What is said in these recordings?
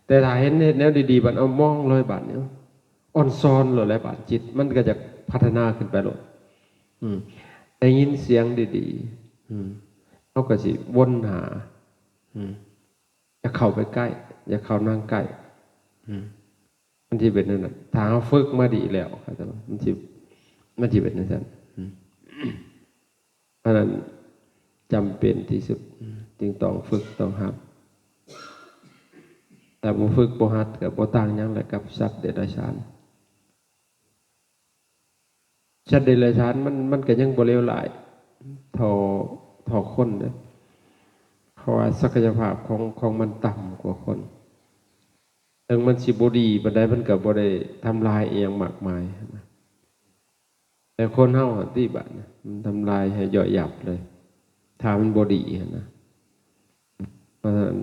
แต่ถ้าเห็นแนวดีๆบัดเอามองเลยบัดเนี้ยอ่อนซ้อนเลยแหละบัดจิตมันก็จะพัฒนาขึ้นไปหลดได้ยินเสียงดีๆเขาก็สิวนหาอย่าเข้าไปใกล้อย่าเข้านั่งใกล้มันที่เป็นนั่นน่ะถ้าเขาฝึกมาดีแล้วครับมันที่เป็นนั่นเพราะนั้นจำเป็นที่สุดจึงต้องฝึกต้องหัดแต่บ่ฝึกบ่หัดกับบ่ต่างหยังแหละกับสัตว์เดรัจฉานสัตว์เดรัจฉานมันก็ยังบ่เลวร้ายเท่าคนเด้อเพราะว่าศักยภาพของมันต่ำกว่าคนถึงมันสิบ่ดีปานใดมันก็บ่ได้ทำลายอีหยังมากมายแต่คนเฮาที่บัดมันทำลายให้ย่อยยับเลยถ้ามันบ่ดีนะเพราะฉะนั้น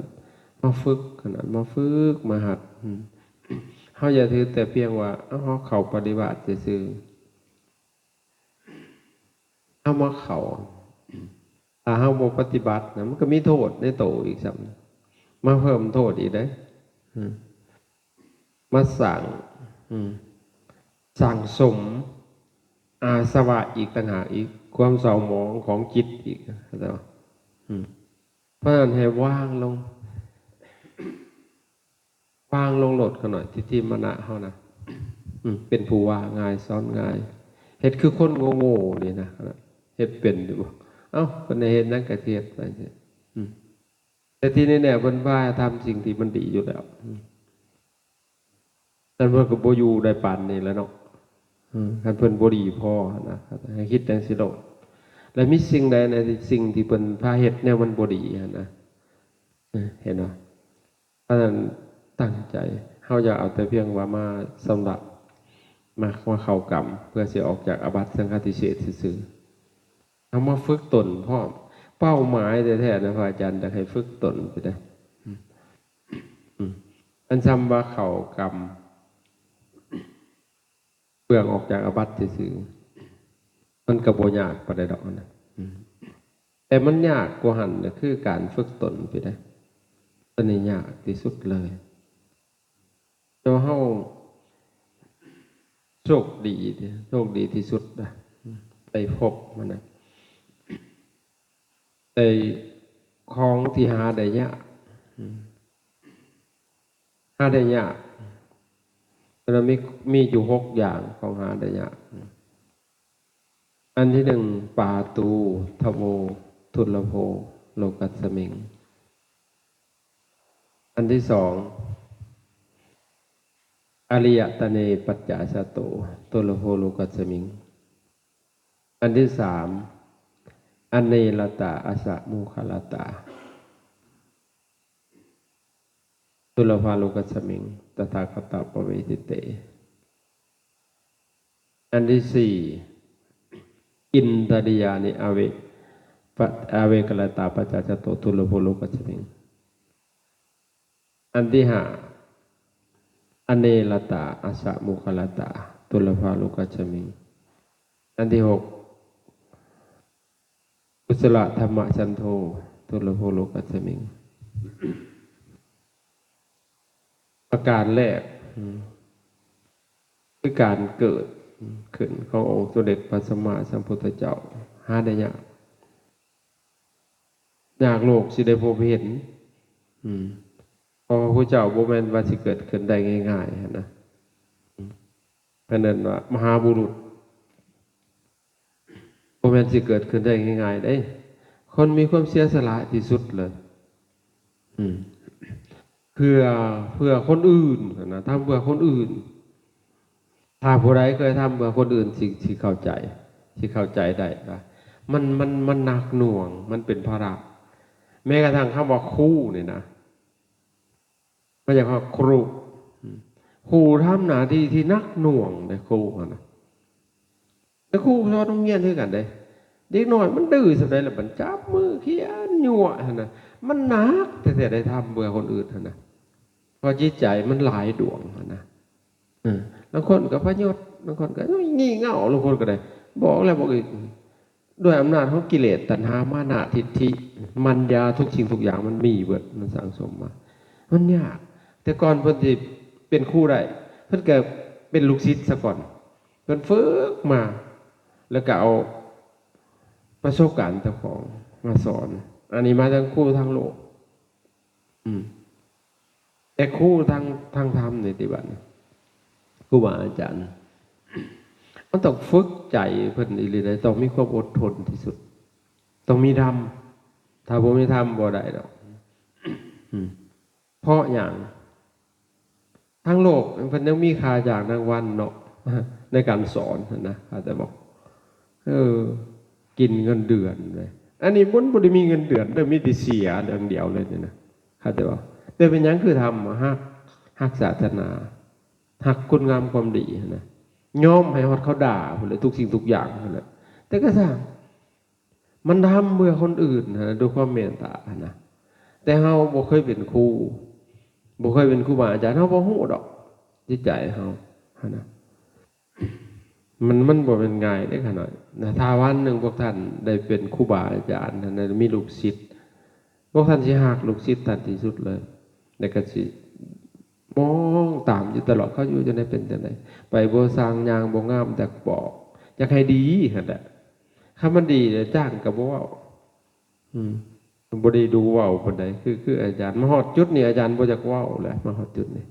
มาฝึกขนาดมาฝึกมาหัดเขาอย่าถือแต่เพียงว่าเขาปฏิบัติซื่อเขามาเขาถ้าเขาบ่ปฏิบัตินะมันก็มีโทษในโตอีกสักมาเพิ่มโทษอีกได้มาสั่งสมอาสวะอีกต่างหากอีกความเศร้าหมองของจิตอีกเข้าใจป่ะเพราะฉะนั้นให้ว่างลงโหลดกันหน่อยที่มณะเขานะเป็นผู้ว่าง่ายสอนง่ายเฮ็ดคือคนโง่ๆนี่นะเฮ็ดเป็นหรือบ่คนในเฮ็ดนั่นกระเทียบไปแต่ที่นี่เนี่ยเพิ่นว่าทำสิ่งที่มันดีอยู่แล้วแต่เพิ่นก็บ่อยู่ได้ปานนี้แล้วเนาะคันเพิ่นบ่ดีพอนะครับให้คิดจังซี่โลดแล้วมีสิ่งใดในสิ่งที่เพิ่นพาเฮ็ดแนวมันบ่ดีนะเห็นบ่เพราะฉะนั้นตั้งใจเขาอย่าเอาแต่เพียงว่ามาสำหรับมาเข้ากรรมเพื่อจะออกจากอาบัติสังฆติเศษซื่อๆเอามาฝึกตนพร้อมเป้าหมายแท้ๆนะพระอาจารย์จะให้ฝึกตนไปได้อันจำว่าเข้ากรรมเบื้องออกจากอาบัติซื่อๆมันกระโบยากประเดี๋ยวนะแต่มันยากกว่าหันนะคือการฝึกตนไปได้ตอนนี้ยากที่สุดเลยตัวเฮาโชคดีที่สุดนะไปพบมันนะแต่ของที่หาได้ยากมันมีอยู่6 อย่างของหาได้ยากอันที่ 1ปาตูทโวทุลโภโลกัสสมิงอันที่ 2อริยตเนปัจจาชาโตตุลโภโลกัสสมิงอันที่ 3อเนลตาอาสะมุขลตาตุลภาโลกัสสมิงตถาคตปเวทิเตอันที่ 4อินทริยานิอเวกลตาปัจจาชาโตตุลโภโลกัสสมิงอันที่ 5อเนลตาอาสะมุขลตาตุลภาโลกัสสมิงอันที่ 6กุศลธรรมชันโทตุลโภโลกัสสมิงประการแรกคือการเกิดขึ้นขององค์สมเด็จพระสัมมาสัมพุทธเจ้าหาได้ยากโลกสิได้พบเห็นเพราะพระพุทธเจ้าบ่แม่นว่าสิเกิดขึ้นได้ง่ายๆนะเพราะนั้นว่ามหาบุรุษบ่แม่นสิเกิดขึ้นได้ง่ายๆได้คนมีความเสียสละที่สุดเลยเพื่อคนอื่นนะทำเพื่อคนอื่นถ้าผู้ใดเคยทำเพื่อคนอื่นสิเข้าใจได้ว่ามันหนักหน่วงมันเป็นภาระแม้กระทั่งคำว่าครูเนี่ยนะไม่ใช่ว่าครูทำหน้าที่ที่นักหน่วงในครูนะแต่ครูสอนต้องเงียนด้วยกันได้เด็กน้อยมันดื้อสักใดแล้วมันจับมือเขียนยั่วนะมันหนักแต่ได้ทำเบื่อคนอื่นนะเพราะจิตใจมันหลายดวงนะบางคนก็พยศบางคนก็งี่เง่าบางคนก็ได้บอกแล้วบอกอีกด้วยอำนาจของกิเลสตัณหามานะทิฏฐิมัญญาทุกสิ่งทุกอย่างมันมีเบิดมันสังสมมามันยาก แต่ก่อนเพิ่นสิเป็นครูได้เพิ่นก็เป็นลูกศิษย์ซะก่อนเพิ่นฝึกมาแล้วก็เอาประสบการณ์เจ้าของมาสอนอันนี้มาทั้งครูทั้งโลกแต่ครูทั้งธรรมนี่ติบัดนี้ครูบาอาจารย์มันต้องฝึกใจเพิ่นอีหลีได้ต้องมีความอดทนที่สุดต้องมีธรรมถ้าบ่มีธรรมบ่ได้ดอกเพราะอย่างทั้งโลกมันยังมีค่าอย่างรางวัลเนาะในการสอนนะอาจจะบอกกินเงินเดือนเลยอันนี้มันบ่ได้มีเงินเดือนแต่มีแต่เสียเรื่องเดียวเลยเนี่ยนะอาจจะบอกแต่เป็นหยังคือทำฮักศาสนาฮักคุณงามความดีนะยอมให้ฮอดเขาด่าพุ่นเลยทุกสิ่งทุกอย่างพุ่นแหละแต่ก็สร้างมันทำเพื่อคนอื่นนะด้วยความเมตตานะแต่เฮาบ่เคยเป็นครูบ่เคยเป็นครูบาอาจารย์เฮาบ่ฮู้ดอกจิตใจเฮานะมันบ่เป็นง่ายได้ขนาดนะถ้าวันหนึ่งพวกท่านได้เป็นครูบาอาจารย์ท่านได้มีลูกศิษย์พวกท่านสิฮักลูกศิษย์ท่านที่สุดเลยแล้วก็สิมองตามอยู่ตลอดเขาอยู่จะได้เป็นจังได๋ไปบ่สร้างยางบ่งามแต่บอกอยากให้ดีหั่นแหละถ้ามันดีจ้างก็บ่เว้าบ่ได้ดูเว้าปานใดคืออาจารย์มาฮอดจุดนี้อาจารย์บ่อยากเว้าแหละมาฮอดจุดนี้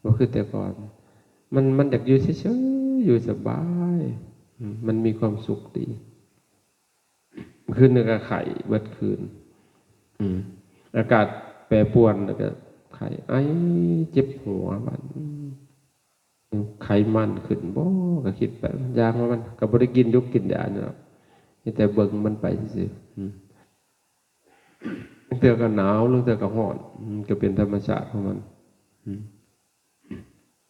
บ่คือแต่ก่อนมันอยากอยู่เฉยๆอยู่สบายมันมีความสุขดีคืนนึงก็ไข้เบิดคืนอากาศแปรปรวนแล้วก็ไข้ไอเจ็บหัวบัดไขมันขึ้นบ่ก็คิดไปยางว่ามันก็บ่ได้กินยุกกินยาเนาะมีแต่เบิ่งมันไปซื่อเตือก็หนาวหรือเตือก็ร้อนก็เป็นธรรมชาติของมัน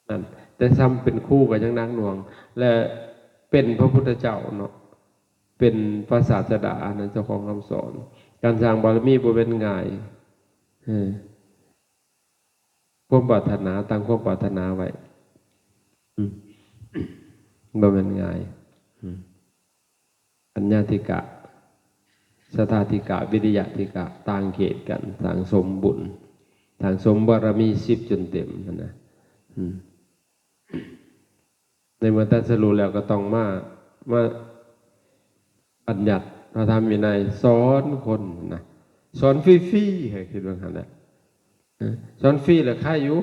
นั่นแต่ซ้ำเป็นคู่กับยังนางหน่วงและเป็นพระพุทธเจ้าเนาะเป็นพระศาสดานะเจ้าของคำสอนการสร้างบารมีบ่เป็นง่ายความปรารถนาตั้งความปรารถนาไว้บ่เป็นง่ายปัญญาธิกะสถาธิกะวิริยะธิกะต่างเขตกันต่างสมบุญต่างสมบารมี10จนเต็มนะในเมื่อตัดสรู้แล้วก็ต้องมาบัญญัติพระธรรมวินัยสอนคนนะสอนฟรีๆให้คิดว่างั้นแหละสอนฟรีแล้วค่าอยู่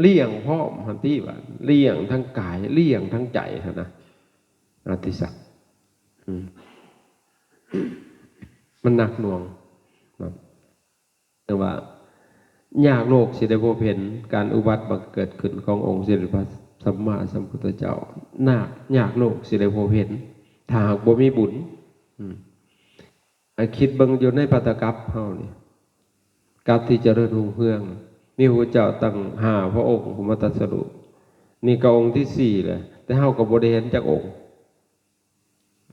เลี้ยงพร้อมหันที่ว่าเลี้ยงทั้งกายเลี้ยงทั้งใจนะอธิศักดิ์มันหนักหน่วงแต่ว่าอยากโลกสิได้พบเห็นการอุบัติบังเกิดขึ้นขององค์สมเด็จพระสัมมาสัมพุทธเจ้าอยากโลกสิได้พบเห็นถ้าหากบ่มีบุญคิดเบิ่งอยู่ในปาฐกัปเฮานี่กัปที่เจริญรุ่งเรืองมีพระเจ้าตั้ง5พระองค์ผู้มาตรัสรู้นี่ก็องค์ที่4แหละแต่เฮาก็บ่ได้เห็นจักองค์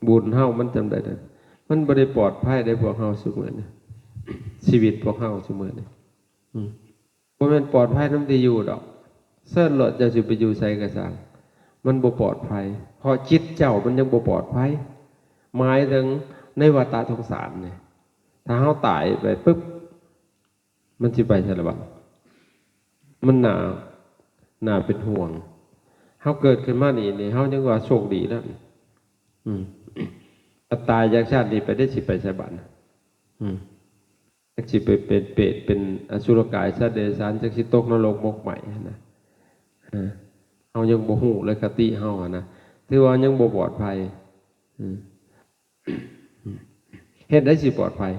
บุญเฮามันจำได้เด้อมันบ่ได้ปลอดภัยได้พวกเฮาซุมื้อนี้ชีวิตพวกเฮาซุมื้อนี้บ่แม่นปลอดภัยนำที่อยู่ดอกเสิร์ชโลดเจ้าสิไปอยู่ไสก็สร้างมันบ่ปลอดภัยเพราะจิตเจ้ามันยังบ่ปลอดภัยหมายถึงในวัฏสงสารนี่ถ้าเฮาตายไปปึ๊บมันสิไปไสล่ะบัดมันน่าเป็นห่วงเฮาเกิดขึ้นมานี่เฮายังว่าโชคดีแล้วตายจากชาตินี้ไปได้สิไปไสบัดจักสิไปเป็นเปรตเป็นอสุรกายสัตว์เดรัจฉานจักสิตกนรกมกใหม่นะเฮายังบ่ฮู้เลยคติเฮานะถือว่ายังบ่ปลอดภัยเฮ็ดได้สิปลอดภัย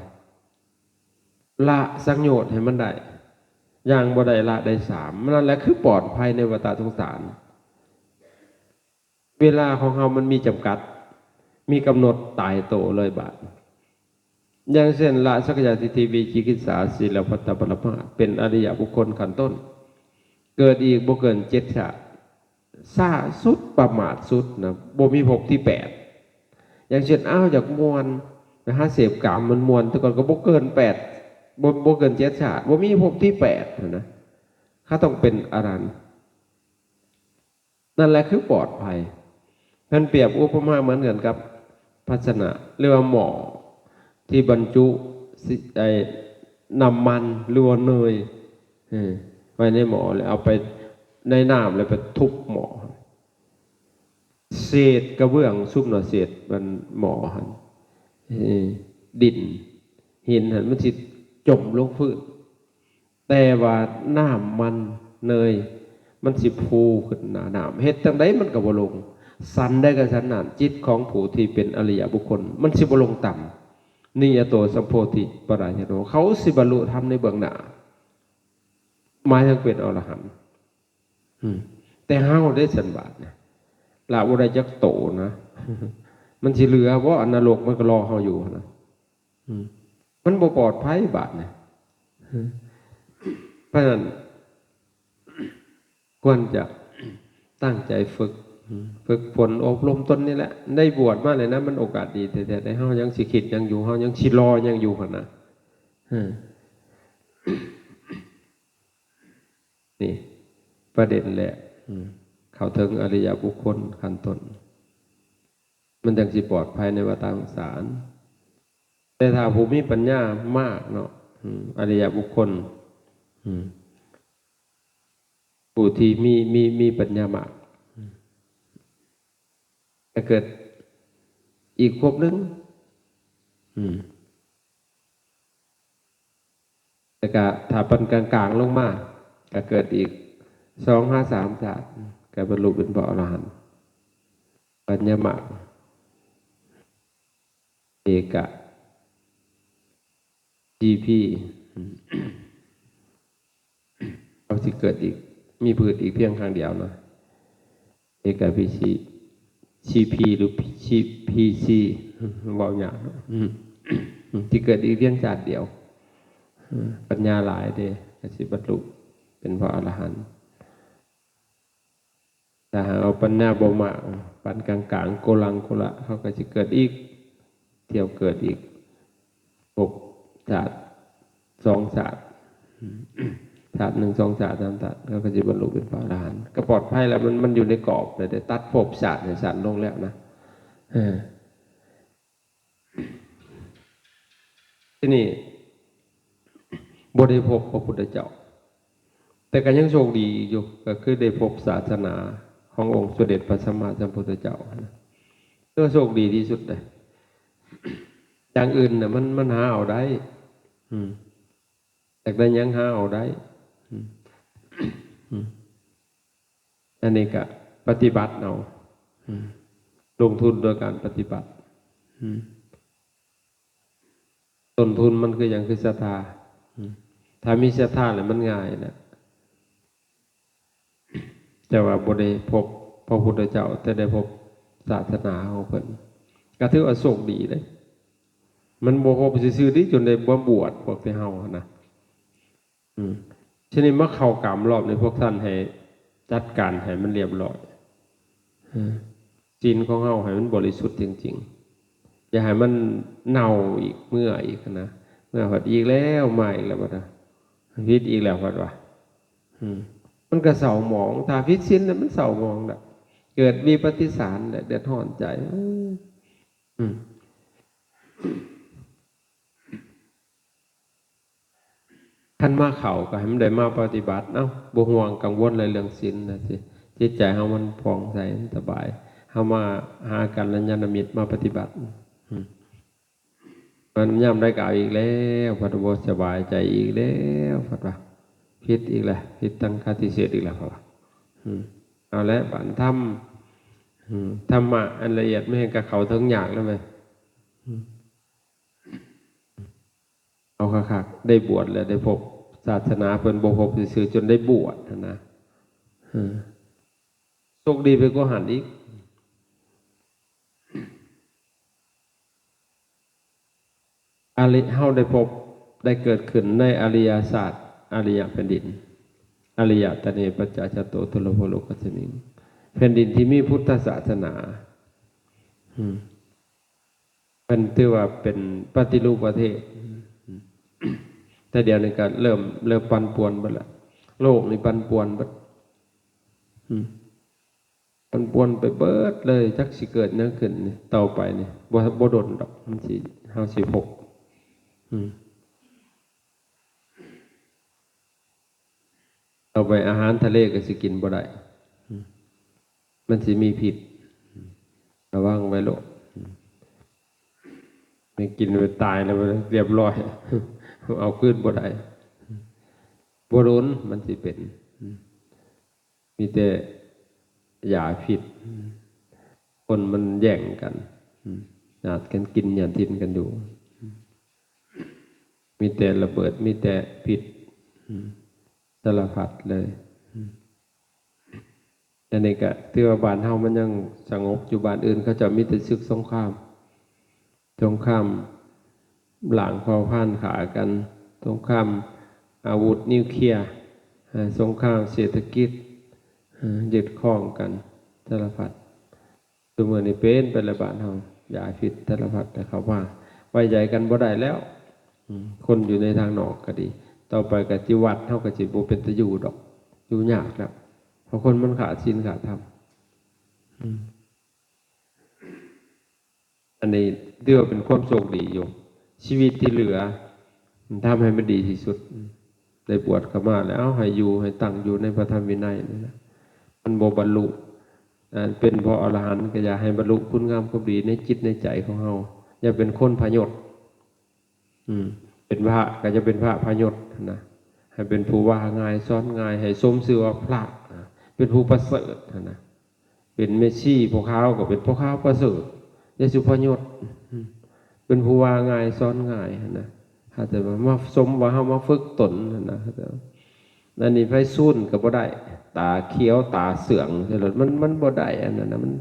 ละสังโยชน์ให้มันได้อย่างบ่ได้ละได้3นั่นแหละคือปลอดภัยในวัฏสงสารเวลาของเฮามันมีจำกัดมีกำหนดตายโตเลยบาดอย่างเช่นละสักยะทิฏฐิวิจิกิจฉาศีลพัตตปรมาสเป็นอริยบุคคลขั้นต้นเกิดอีกบ่เกิน7ชาติซ่าสุดประมาทสุดนะบ่มีภพที่8อย่างเช่นจากมวนนะฮะเสพกามมันมวนแต่ก่อนก็บ่เกิน8บ่เกิน7ชาติบ่มีภพที่8นะเขาต้องเป็นอรันต์นั่นแหละคือปลอดภัยเพิ่นเปรียบอุปมาเหมือนกันกับภาชนะหรือว่าหม้อที่บรรจุน้ำมันหรือว่าเนย ไว้ในหม้อแล้วเอาไปในน้ำแล้วไปทุบหม้อเศษกระเบื้องซุบหน่อเศษมันหม้อหันดินหินหันมันสิจมลงพื้นแต่ว่าน้ำมันเนยมันสิพูขึ้นหนาน้ำเฮ็ดจังไดมันก็บ่ลงสันได้กับสันนั่นจิตของผู้ที่เป็นอริยบุคคลมันสิบ่ลงต่ำนี่อโตสัมโพธิปรายโนเขาสิบรรลุธรรมในเบื้องหน้าหมายถึงเป็นอรหันต์แต่เฮาได้สันบาทนะละบ่ได้จักโตนะมันสิเหลือเพราะอนรกมันก็รอเฮาอยู่นะมันบ่ปลอดภัยบาทนะเพราะฉะนั้นควรจะตั้งใจฝึกฝนอบรมตนนี่แหละได้บวชมาเลยนะมันโอกาสดีแต่ในเฮายังสิคิดยังอยู่เฮายังสิรอยังอยู่หั่นนะนี่ประเด็นแหละเข้าถึงอริยบุคคลขั้นต้นมันจังสิปลอดภัยในวัฏสงสารแต่ถ้าผู้มีปัญญามากเนาะอริยบุคคลผู้ที่มีปัญญามากจะเกิดอีกภพหนึ่งแต่ก็ถ้าเป็นกลางๆลงมาก็เกิดอีก2 5 3ชาติก็บรรลุเป็นพระอรหันต์ปัญญามากเอกะGP เอาที่เกิดอีกมีพืชอีกเพียงครั้งเดียวนะเอกะCP หรือ PC บอกอย่างที่เกิดอีกเพียงชาติเดียวปัญญาหลายเด้ก็สิบรรลุเป็นพระอรหันต์แต่หากเอาปัญญาบ่มากปานกลางๆโกลังโกละเขาก็สิเกิดอีกเที่ยวเกิดอีก6 ชาติ2 ชาติชาติ1 2 ชาติ3 ชาติเขาก็จะบรรลุเป็นพระอรหันต์ก็ปลอดภัยแล้วมันอยู่ในกรอบเลยได้ตัดภพชาติในชาติลงแล้วนะที่นี่บ่ได้พบพระพุทธเจ้าแต่ก็ยังโชคดีอยู่ก็คือได้พบศาสนาขององค์สมเด็จพระสัมมาสัมพุทธเจ้าก็โชคดีที่สุดเลยอย่างอื่นน่ะมันหาเอาได้แต่ได้ยังหาเอาได้อันนี้ก็ปฏิบัติเอาลงทุนโดยการปฏิบัติต้นทุนมันคืออย่างคือศรัทธาถ้ามีศรัทธาเนี่ยมันง่ายนะแต่ว่าบ่ได้พบพระพุทธเจ้าแต่ได้พบศาสนาของเพิ่นก็ถือว่าโชคดีเลยมันบ่พบซื่อๆที่จนได้บ่บวชพวกที่เฮานะฉะนั้นมาเข้ากรรมรอบในพวกท่านให้จัดการให้มันเรียบร้อยศีลของเฮาให้มันบริสุทธิ์จริงๆอย่าให้มันเน่าอีกเมื่ออีกนะเมื่อหัดอีกแล้วมาอีกแล้วบ่นะพิษอีกแล้วว่ามันก็เศร้าหมองถ้าพิษศีลน่ะมันเศร้าหมองน่ะเกิดวิปฏิสารเดือดร้อนใจท่านมาเข่าก็ให้มันได้มาปฏิบัติบ่ห่วงกังวลอะไรเรื่องศีลนะสิจิตใจเฮามันผ่องใสสบายเฮามาหากัลยาณมิตรมาปฏิบัติมันย่ำได้กล่าวอีกแล้วพัดบ่สบายใจอีกแล้วพัดว่าผิดอีกแล้วผิดตั้งคติเศษอีกแล้วพัดว่าเอาแล้วบันธรรมะอันละเอียดไม่ให้กับเขาทั้งอย่างแล้วไหมเอาคักๆได้บวชแล้วได้พบศาสนาเป็นบ่พบซื่อๆจนได้บวชนะโชคดีไปกว่าหันอีกเฮาได้พบได้เกิดขึ้นในอริยศาสตร์อริยแผ่นดินอริยตเนปัจจจโตทุลโภโลกัสสมิงแผ่นดินที่มีพุทธศาสนาเป็นถือว่าเป็นปฏิรูปประเทศแต่เดี๋ยวนี้ก็เริ่มปั่นป่วนไปแล้วโลกนี่ปั่นป่วนไปปั่นป่วนไปเบิดเลยจักสิเกิดนั่นขึ้นนี่ต่อไปนี่บ่ดนดอกมันสิเฮาสิพก เอาไปอาหารทะเลก็สิกินบ่ได้มันสิมีพิษระวังไว้โลดไม่กินไปตายแล้วเรียบร้อยเอาขึ้นบ่ได้บ่โดนมันสิเป็นมีแต่ยาพิษคนมันแย่งกันหยาดกันกินหยาดทินกันอยู่มีแต่ระเบิดมีแต่พิษสารพัดเลยอันนี้ก็ที่ว่าบ้านเฮามันยังสงบอยู่บ้านอื่นเขาจะมีแต่ศึกสงครามหลางเผ่าพันธุ์ขากันสงครามอาวุธนิวเคลียร์สงครามเศรษฐกิจยึดครองกันสารพัดตัวเมือนี่เป็นระบาดเฮายาพิษสารพัดแต่เขาว่าไว้ใจกันบ่ได้แล้วคนอยู่ในทางนอกก็ดีต่อไปก็จิวัดเฮาก็สิบ่เป็นตะอยู่ดอกอยู่ยากแล้วเพราะคนมันขาดศีลขาดธรรมอันนี้เรียกว่าเป็นความโชคดีอยู่ชีวิตที่เหลือทำให้มันดีที่สุดได้บวชเข้ามาแล้วให้อยู่ให้ตั้งอยู่ในพระธรรมวินัยนี่นะมันบ่บรรลุเป็นพระอรหันต์ก็อย่าให้บรรลุคุณงามความดีในจิตในใจของเฮาอย่าเป็นคนพยศเป็นพระก็จะเป็นพระพยศนะให้เป็นผู้ว่าง่ายสอนง่ายให้สมชื่อว่าพระเป็นผู้ประเสริฐนะเป็นเมสซี่พวกเขาก็เป็นพวกเขาประเสริฐอย่าสุพยศเป็นผู้ว่าง่ายสอนง่ายนะถ้าแต่มาสมว่าเฮามาฝึกตนนะนั่นนี่ไฟสู้นก็บ่ได้ตาเขียวตาเสื่องใช่หรือมันบ่ได้อันนั้นนะมัน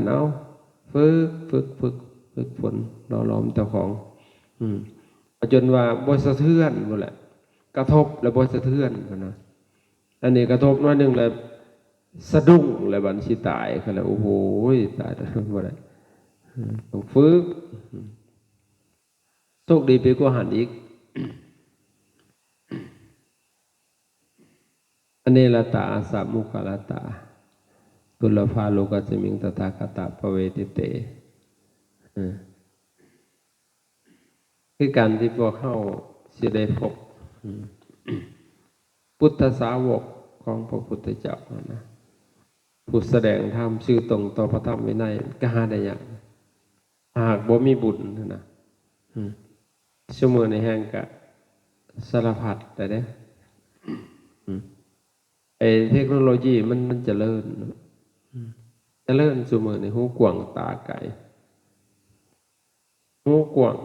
เอาฝึกฝนรอล้อมเจ้าของจนว่าบ่สะเทือนหมดแหละกระทบแล้วบ่สะเทือนนะอันนี้กระทบน้อยหนึ่งแล้วสะดุ้งแล้วบัดสิตายก็แล้วโอ้โหตายแล้วบ่ได้ต้องฝึกโชคดีไปกว่าหันอีกอเนลตาอาสามุขลตาตุลภาโลกัสมิงตถาคตปเวทิเตคือการที่พวกเข้าสิได้พบพุทธสาวกของพระพุทธเจ้านะผู้แสดงธรรมชื่อตรงต่อพระธรรมวินัยก็หาได้ยากหากบ่มีบุญนะชั่วโมงในแห่งกะสารพัดแต่เด้เทคโนโลยีมันเจริญชั่วโมงในหูกว้างตาไกลหูกว้าง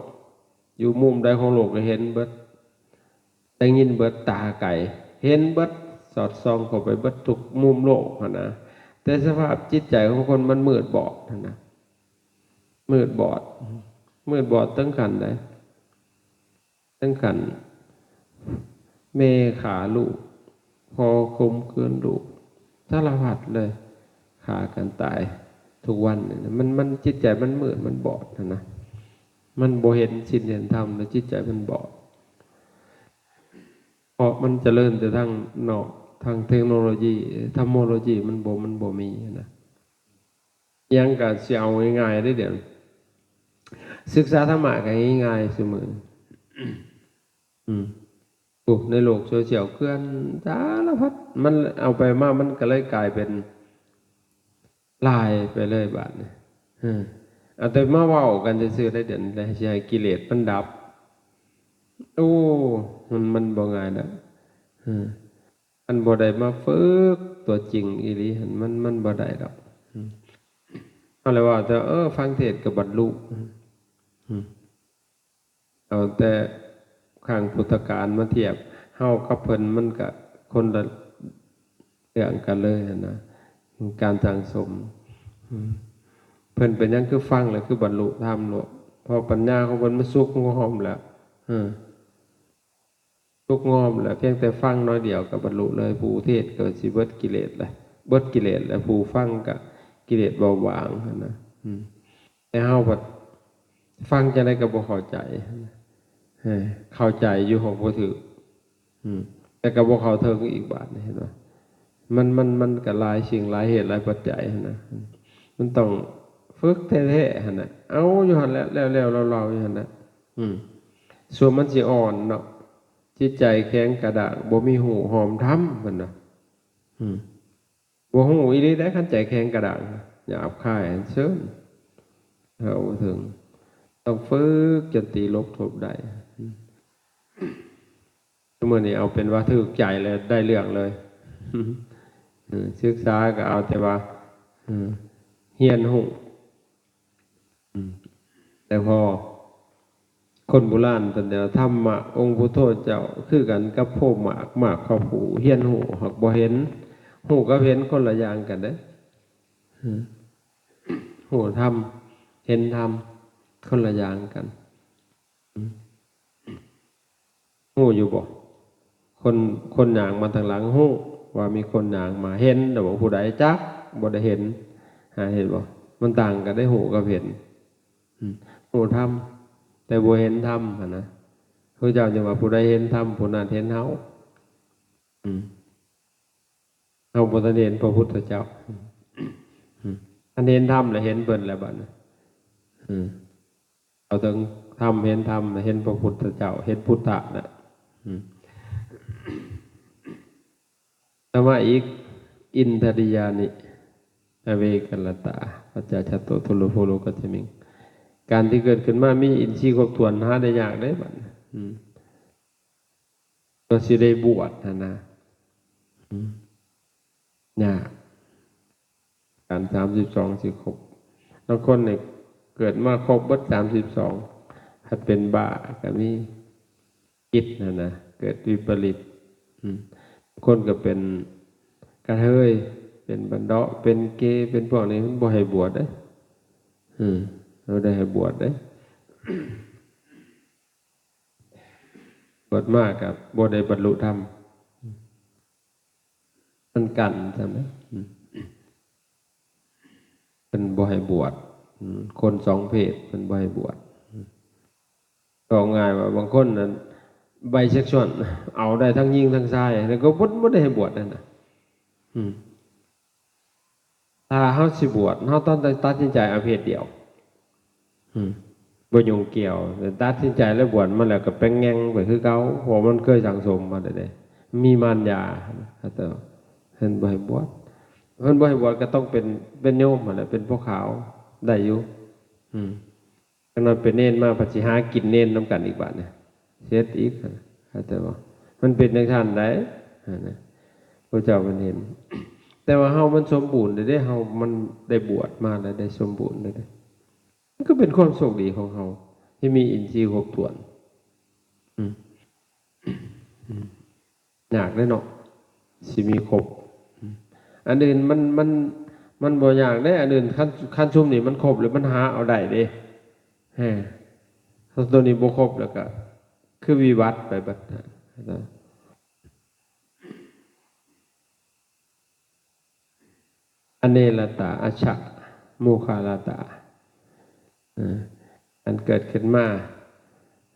อยู่มุมใดของโลกก็เห็นเบิดได้ยินเบิดตาไกลเห็นเบิดสอดส่องเข้าไปเบิดทุกมุมโลกนะแต่สภาพจิตใจของคนมันมืดบอดนะมืดบอดตั้งขันได้ตั้งขันเมขาลูกพอคมเกินลูกสารพัดเลยขากันตายทุกวันเนี่ยมันจิตใจมันมืดมันบอดนะมันบ่เห็นศีลเห็นธรรมแล้วจิตใจมันบอดเพราะมันเจริญแต่ทางนอกทางเทคโนโลยีธรรมโลยีมันบ่มีนะยังก็สิเอาง่ายๆได้เดี๋ยวศึกษาธรรมะก็ง่ายๆเสมอในโลกโซเชียลเคลื่อนสารพัดมันเอาไปมามันก็เลยกลายเป็นลายไปเลยบาดเนี่ยเอาแต่มาเว้ากันซื่อๆได้เดี๋ยวได้ใช้กิเลสมันดับโอ้มันบ่ง่ายนะอันบ่ได้มาฝึกตัวจริงอีหลีมันบ่ได้ดอกเอาเลยว่าแต่ฟังเทศน์ก็บรรลุเอาแต่ข้างพุทธกาลมาเทียบเฮากับเพิ่นมันก็คนละเรื่องกันเลยนะการสั่งสมเพิ่นเป็นหยังคือฟังแล้วคือบรรลุธรรมเนาะพอปัญญาของเพิ่นมันสุกงอมแล้วสุกงอมแล้วเพียงแต่ฟังน้อยเดียวก็บรรลุเลยผู้เทศก็สิเบิดกิเลสเลยเบิดกิเลสแล้วผู้ฟังก็กิเลสเบาบางนะแต่เฮาบัดฟังจังได๋ก็บ่เข้าใจเข้าใจอยู่ของบ่ถูกแต่ก็บ่เข้าถึงอีกบาดนี่เห็นบ่มันก็หลายสิ่งหลายเหตุหลายปัจจัยนะมันต้องฝึกแท้ๆหั่นน่ะเอาอยู่หั่นแล้วเราอยู่หั่นน่ะส่วนมันสิอ่อนเนาะ จิตใจแข็งกระด้างบ่มีหูหอมทำมันน่ะบ่หูอีหลีได้คันใจแข็งกระด้างหยาบคายเชิญเอาถึงต้องฝึกจนตีลบทบได้ทุกมื้อนี้เอาเป็นว่าถึกใจแล้วได้เรื่องเลยศึกษาก็เอาแต่ว่าเฮียนหูแต่พอคนโบราณตอนเดียวธรรมะองค์พุทโธเจ้าคือกันกับโพหมากเข้าหูเฮียนหูหักบ่เห็นหูก็เห็นคนละอย่างกันเด้หูธรรมเห็นธรรมคนละอย่างกันหูอยู่บ่คนหยางมาทางหลังหูว่ามีคนหยางมาเห็นแต่ว่าผู้ใดจักบ่ได้เห็นเห็นบ่มันต่างกันได้หูกับเห็นหูธรรมแต่บ่เห็นธรรมนะพระเจ้าจึงว่าผู้ใดเห็นธรรมผู้นั้นเห็นเฮาเฮาบ่ทันเห็นพระพุทธเจ้าอันเห็นธรรมแล้วเห็นเพิ่นแล้วบัดนี้เอาถึงธรรมเห็นธรรมเห็นพระพุทธเจ้าเห็นพุทธะน่ะธรรมะอีกอินทริยานิอเวกัลตาปัจจชโตทุลโภโลกัจจมิงการที่เกิดขึ้นมามีอินทรีย์ครบถ้วนหาได้ยากได้บัดก็สิได้บวชนะยากการ32สิครบบางคนเนี่ยเกิดมาครบเบิด32ถ้าเป็นบ้าก็มีคิดนะเกิดวิปริตคนก็เป็นกระเทยเป็นบันเดาะเป็นเกย์เป็นพวกนี้มันบ่ให้บวชเด้เราได้ให้บวชเด้บวชมากกับบ่ได้บรรลุธรรมมันกันใช่ไหมเป็นบ่ให้บวชคนสองเพศเป็นบ่ให้บวชก็ง่ายว่าบางคนนั้นไบเซ็กชวลเอาได้ทั้งยิงทั้งชายแล้วก็บ่ได้ให้บวชนั่นน่ะถ้าเฮาสิบวชเฮาต้องตัดสินใจเอาเพศเดียวบ่ยุ่งเกี่ยวแต่ตัดสินใจแล้วบวชมาแล้วก็เป็นแงงไปคือเก่าเพราะมันเคยสังสมมาได้มีมารยาแต่เพิ่นบ่ให้บวชเพิ่นบ่ให้บวชก็ต้องเป็นโยมนั่นแหละเป็นพวกขาวได้อยู่จังนั้นเป็นเน้นมาปฏิหากินเน้นนำกันอีกบาดเนี่ยเสียอีกแต่ว่ามันเป็นจังซั่นได้นะพระเจ้าเพิ่นเห็นแต่ว่าเฮามันสมบูรณ์ได้เฮามันได้บวชมาแล้วได้สมบูรณ์ได้มันก็เป็นความโชคดีของเฮาที่มีอินทรีย์ครบถ้วนยากได้เนาะสิมีครบอันอื่นมันบ่ยากได้อันอื่นขั้นชุมนี่มันครบหรือมันหาเอาได้เด้ถ้าตัวนี้บ่ครบแล้วก็คือวิวัฒน์ไปบัดนั้นอเนลตาอัชชะโมคาลตาอันเกิดขึ้นมา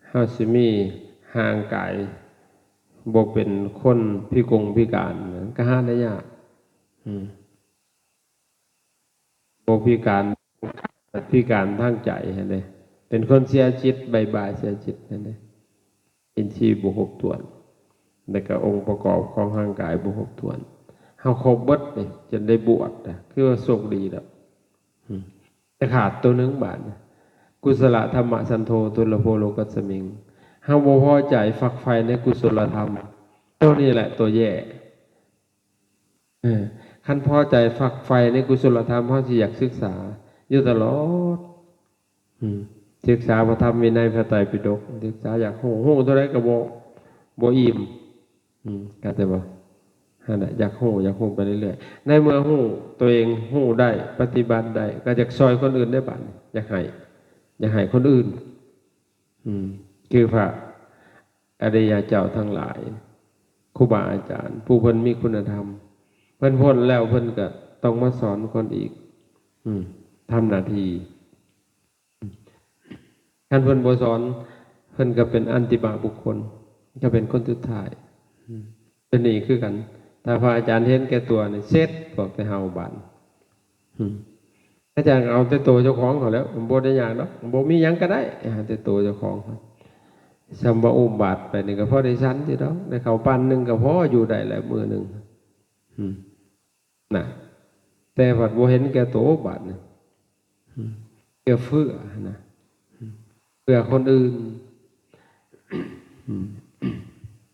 เฮาสิมีห่างกายบ่เป็นคนพิการก็หาได้ยากบ่พิการทางใจหั่นเด้เป็นคนเสียจิตบ่ายเสียจิตนั่นเด้อินทรีย์บ่ครบถ้วนแล้วก็องค์ประกอบของร่างกายบ่ครบถ้วนเฮาครบเบิดนี่จนได้บวชนะคือว่าโชคดีแล้วแต่ขาดตัวนึงบาดกุศลธรรมสันโธตุลโภโลกัสสมิงเฮาบ่พอใจฝักใฝ่ในกุศลธรรมตัวนี้แหละตัวแย่คันพอใจฝักใฝ่ในกุศลธรรมเฮาสิอยากศึกษาอยู่ตลอดศึกษาพระธรรมวินัยพระไตรปิฎกศึกษาอยากฮู้เท่าใดก็บ่อิ่มก็แต่ว่าอยากฮู้ไปเรื่อยๆในเมื่อฮู้ตัวเองฮู้ได้ปฏิบัติได้ก็อยากซอยคนอื่นได้บัดอยากให้คนอื่นคือพระอริยเจ้าทั้งหลายครูบาอาจารย์ผู้เพิ่นมีคุณธรรมเพิ่นพ้นแล้วเพิ่นก็ต้องมาสอนคนอีกทำหน้าที่ท่านเพิ่นบ่สอนเพิ่นก็เป็นอันติมาบุคคลก็เป็นคนสุดท้ายเป็นนี่คือกันถ้าพระอาจารย์เห็นแก่ตัวนี่เสร็จพวกแต่เฮาบานอาจารย์เอาแต่ตัวเจ้าของเขาแล้วบ่ได้หยังดอกบ่มีหยังก็ได้แต่ตัวเจ้าของ สมบ่อุ้มบาทไปนี่ก็พอได้ชั้นสิดอกได้เขาปันหนึ่งก็พออยู่ได้แหละมือหนึ่งน่ะแต่ผัดบ่เห็นแก่โตบาทนี่เพื่อเฟื่อนะเพื่อคนอื่น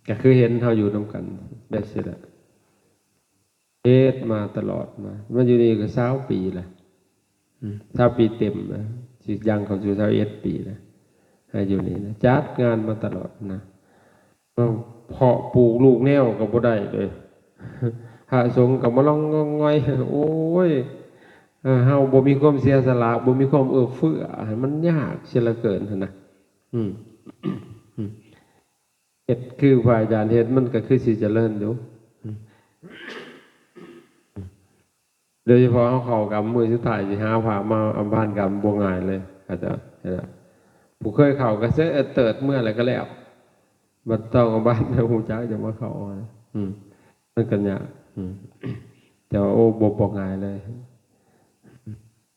ก็คือเห็นเขาอยู่นำกันแบบนี้แหละเฮ็ดมาตลอดมาอยู่นี่ก็20 ปีละ20 ปีเต็มนะสิยังเขาอยู่21 ปีนะให้อยู่นี่นะจัดงานมาตลอดนะเพาะปลูกลูกแนวก็บ่ได้เลยหาสงกับมาลองงอยโอ้ยเฮาบ่มีความเสียสละบ่มีความเอื้อเฟื้อมันยากเสียเหลือเกินนะเฮ็ดคือพระอาจารย์เฮ็ดมันก็คือสิเจริญอยู่โดยเฉพาะเฮาเข้ากับมือสุดท้ายสิหาพระมาอำพานกรรมบ่ง่ายเลยอาจารย์ผู้เคยเข้าก็เสเติดเมื่อไรก็แล้วบ่ต้องเอาบ้านฮู้จักจะมาเข้ามันก็ยากแต่ว่าโอ้บ่ง่ายเลย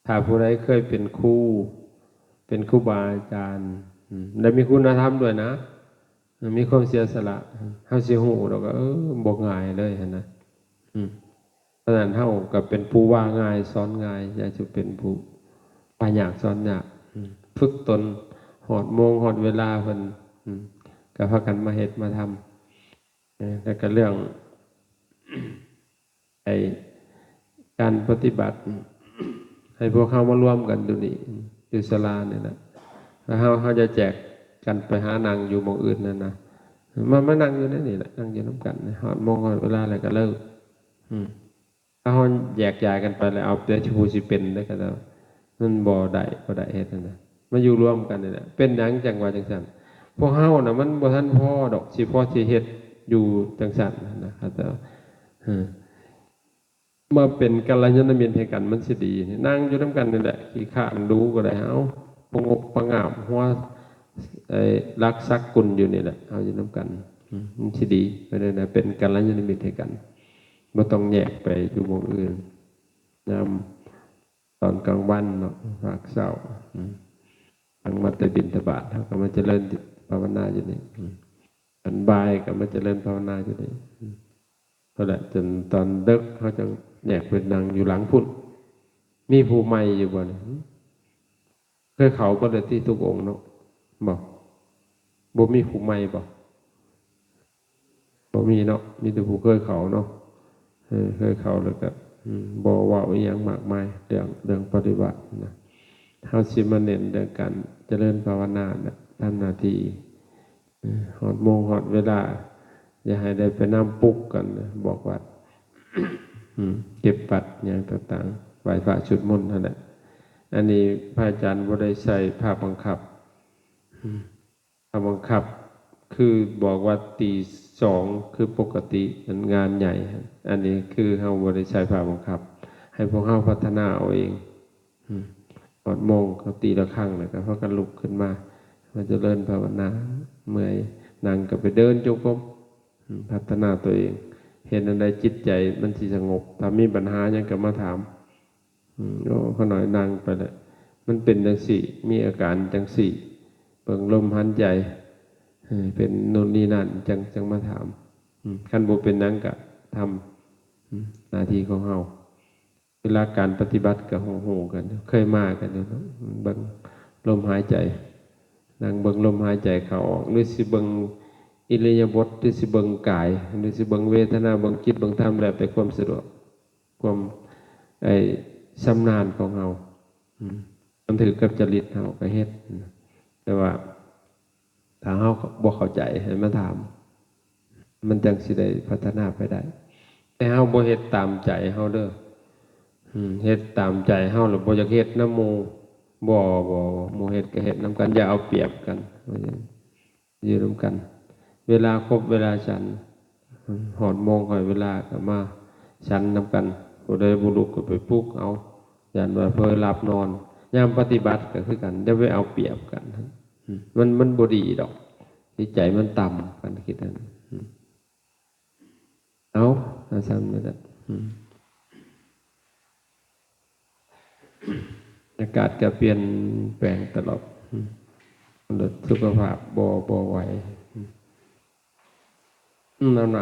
ถ้าผู้ใดเคยเป็นครูบาอาจารย์และมีคุณธรรมด้วยนะมีความเสียสละเฮาสิฮู้ดอกก็บ่ง่ายเลยหั่นนะเพราะฉะนั้นเฮาก็เป็นผู้ว่าง่ายสอนง่ายอย่าจะเป็นผู้ว่ายากสอนยากฝึกตนหอดโมงหอดเวลาเพิ่นก็พากันมาเฮ็ดมาทำแล้วก็เรื่องไอ้การปฏิบัติให้พวกเขามารวมกันดูนี่อยู่ศาลาเนี่ยนะแล้วเขาจะแจกกันไปหานางอยู่หมู่อื่นนั่นนะมานั่งอยู่นั่นนี่แหละนั่งอยู่น้ำกันหอดโมงหอดเวลาอะไรก็เลิกถ้าเขาแยกย้ายกันไปแล้วเอาแต่ชูสิเป็นได้ก็แล้วนั่นบ่ได้เฮ็ดนั่นนะมาอยู่รวมกันนี่แหละเป็นหยังจังว่าจังซั่นพวกเฮาน่ะมันบ่ทันพอดอกสิพอสิเฮ็ดอยู่จังซั่นนะครับแต่มาเป็นกัลยาณมิตรให้กันมันสิดีนั่งอยู่น้ำกันนี่แหละขี้ข้านรู้ก็ได้เอาปงกประงามหัวรักซักกุลอยู่นี่แหละเอาอยู่น้ำกันมันสิดีไปเลยนะเป็นกัลยาณมิตรให้กันไม่ต้องแยกไปอยู่วงอื่นยามตอนกลางวันเนาะภาคเช้าทางมัตตบิณฑบาตเขาก็มาเจริญภาวนาอยู่นี่ตอนบ่ายก็มาเจริญภาวนาอยู่นี่ก็แหละจนตอนดึกเขาจะแยกเป็นนางอยู่หลังพุ่นมีภูไม้อยู่บ่เนี่ยเคยเขาก็เลยที่ทุกองค์เนาะบอกบ่มีภูไม้บ่มีเนาะมีแต่ภูเคยเขาเนาะเคยเขาแล้วก็บ่ว่าอีหยังมากมายเรื่องปฏิบัตินะเฮาสิมาเน้นเรื่องการเจริญภาวนานะทำหน้าที่หอดโมงหอดเวลาอย่าให้ได้ไปน้ำปุกกันนะบอกว่าเก็บปัดอย่างต่างๆไหว้พระชุดมนต์นั่นแหละอันนี้พระอาจารย์บ่ได้ใส่ภาพบังคับภาพบังคับคือบอกว่าตี 2คือปกติเป็นงานใหญ่อันนี้คือเฮาบ่ได้ใช้ภาพบังคับให้พวกเฮาพัฒนาเอาเองอดโมงเขาตีละครั้งแล้วก็พากันลุกขึ้นมามันจะเริ่มภาวนาเมื่อยนั่งก็ไปเดินจงกรมพัฒนาตัวเองเห็นอันใดจิตใจมันสิสงบถ้ามีปัญหายังก็มาถามเขาหน่อยนั่งไปเลยมันเป็นจังสี่มีอาการจังสี่เบิ่งลมหายใจเป็นโน่นนี่นั่นจังมาถามขั้นบ่เป็นนั้นก็ทำหน้าที่ของเฮาเวลาการปฏิบัติกับโหกันเคยมากันอยู่เบิ่งลมหายใจนั่งเบิ่งลมหายใจเข้าออกหรือสิเบิ่งอิริยาบถหรือสิเบิ่งกายหรือสิเบิ่งเวทนาเบิ่งจิตเบิ่งธรรมแล้วแต่ความสะดวกความชำนาญของเฮามันถือกับจริตเฮาก็เฮ็ดแต่ว่าถ้าเฮาบ่เข้าใจให้มาถามมันจังสิได้พัฒนาไปได้แต่เฮาบ่เฮ็ดตามใจเฮาเด้อเฮ็ดตามใจเฮาแล้วบ่อยากเฮ็ดนำหมู่บ่หมู่เฮ็ดก็เฮ็ดนำกันอย่าเอาเปรียบกันอยู่นำกันเวลาครบเวลาฉันหอดโมงหอดเวลาก็มาฉันนำกันผู้ใดบ่ลุกก็ไปปลุกเอาย่านว่าเพิ่นหลับนอนยามปฏิบัติก็คือกันอย่าไปเอาเปรียบกันมันบ่ดีดอกจิตใจมันต่ำกันคิดนั่นเอาซ้ำนั่นแหละอากาศก็เปลี่ยนแปลงตลอด สุขภาพบ่ไหวหนาว